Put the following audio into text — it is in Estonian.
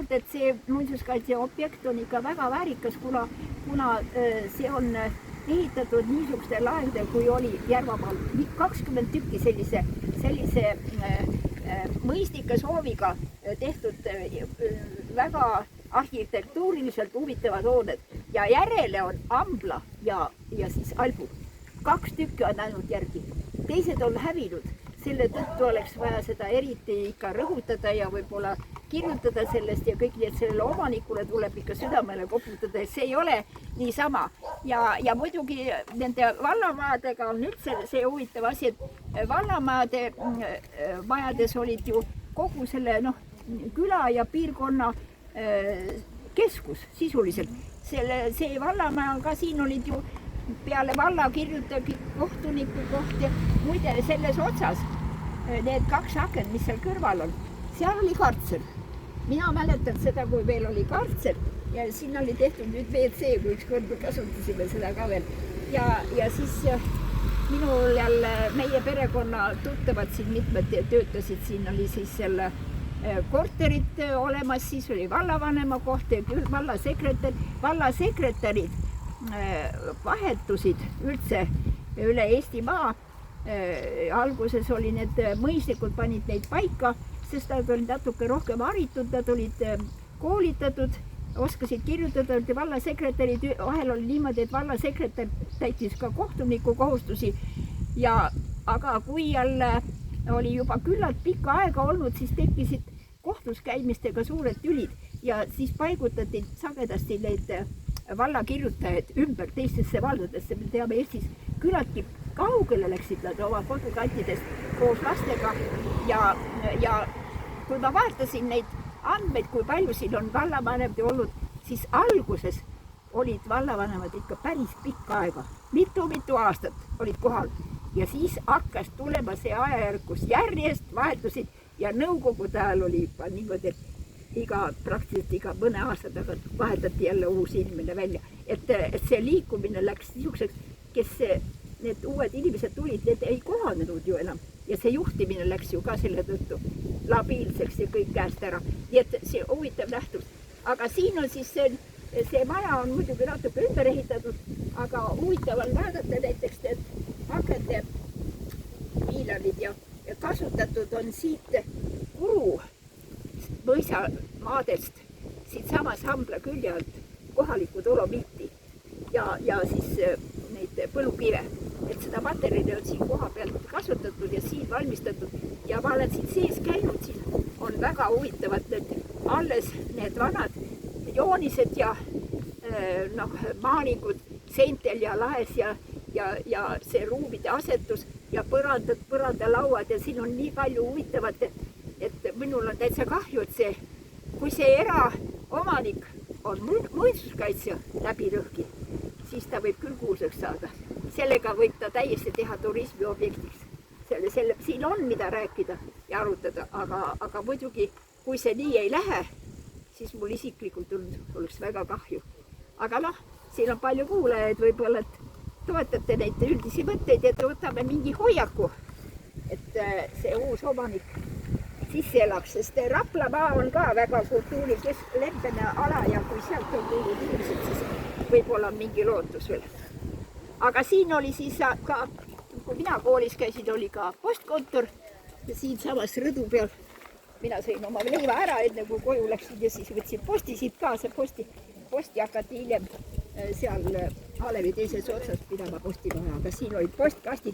et see muinsuskaitse objekt on ikka väga väärikas, kuna see on ehitatud niisugustel aegadel, kui oli Järvamaal 20 tükki sellise mõistika sooviga tehtud väga arhitektuuriliselt huvitavad hooned ja järele on Ambla ja siis Albu. 2 tükki on ainult järgi. Teised on hävinud. Selle tõttu oleks vaja seda eriti ikka rõhutada ja võib-olla kirjutada sellest ja kõik nii, et sellele omanikule tuleb ikka südamele koputada, et see ei ole niisama. Ja muidugi nende vallamaadega on üldse see huvitav asi, et vallamaade majades olid ju kogu selle küla ja piirkonna keskus sisuliselt. See vallamaja ka siin olid ju peale valla kirjutagi kohtuniku koht ja muide selles otsas need 2 akent, mis seal kõrval on, seal oli kartser. Mina mäletan seda, kui veel oli kartser ja siin oli tehtud nüüd WC, kui ükskord me kasutasime seda ka veel. Ja siis minul jälle meie perekonna tuttavad siin mitmed töötasid, siin oli siis selle korterid olemas, siis oli vallavanema koht ja vallasekretärid vahetusid üldse üle Eestimaa. Alguses oli need mõistlikult panid neid paika, sest nad olid natuke rohkem haritud, nad olid koolitatud, oskasid kirjutada, vallasekretärid, vahel oli niimoodi, et vallasekretär täitis ka kohtuniku kohustusi. Aga kui jälle oli juba küllalt pikka aega olnud, siis tekkisid kohtus käimistega suured tülid ja siis paigutati sagedasti neid vallakirjutajaid ümber teistesse valdadesse. Me teame, Eestis küllaltki kaugele läksid nad oma kodukantidest koos lastega ja kui ma vaatasin neid andmeid, kui palju siin on vallavanemad olnud, siis alguses olid vallavanemad ikka päris pikka aega, mitu aastat olid kohal ja siis hakkas tulema see ajajärk, kus järjest vahetusid ja nõukogude ajal oli juba niimoodi, et praktiliselt iga mõne aasta tagant vahetati jälle uus inimene välja. Et see liikumine läks niisuguseks, kes need uued inimesed tulid, need ei kohanenud ju enam. Ja see juhtimine läks ju ka selle tõttu labiilseks ja kõik käest ära. Nii et see huvitav nähtus. Aga siin on siis see maja on muidugi natuke ümber ehitatud, aga huvitav on vaadata näiteks need akende piilanid ja kasutatud on siit Kuru mõisa maadest siit samas Ambla külje alt kohalikku dolomiiti ja siis neid põlukive. Et seda materjali on siin koha pealt kasutatud ja siin valmistatud ja ma olen siin sees käinud, siin on väga huvitavad alles need vanad joonised ja maalingud seintel ja laes ja see ruumide asetus ja põrandalauad ja siin on nii palju huvitavat, et minul on täitsa kahju, et kui see eraomanik on muinsuskaitse läbi lõhki, siis ta võib küll kuulsaks saada. Sellega võib ta täiesti teha turismiobjektiks. Siin on mida rääkida ja arutada, aga muidugi, kui see nii ei lähe, siis mul isiklikult oleks väga kahju. Aga siin on palju kuulajaid võib-olla, et toetate neid üldisi mõtteid, et võtame mingi hoiaku, et see uus omanik sisse elaks, sest Raplamaa on ka väga kultuurikesklempene ala ja kui sealt on tulnud inimesed, siis võib-olla on mingi lootus veel. Aga siin oli siis ka, kui mina koolis käisin, oli ka postkontor ja siin samas rõdu peal mina sõin oma leiva ära enne kui koju läksin ja siis võtsin posti siit kaasa. Posti hakati hiljem seal Alevi teises otsas pidama postimaja, aga siin olid postkastid.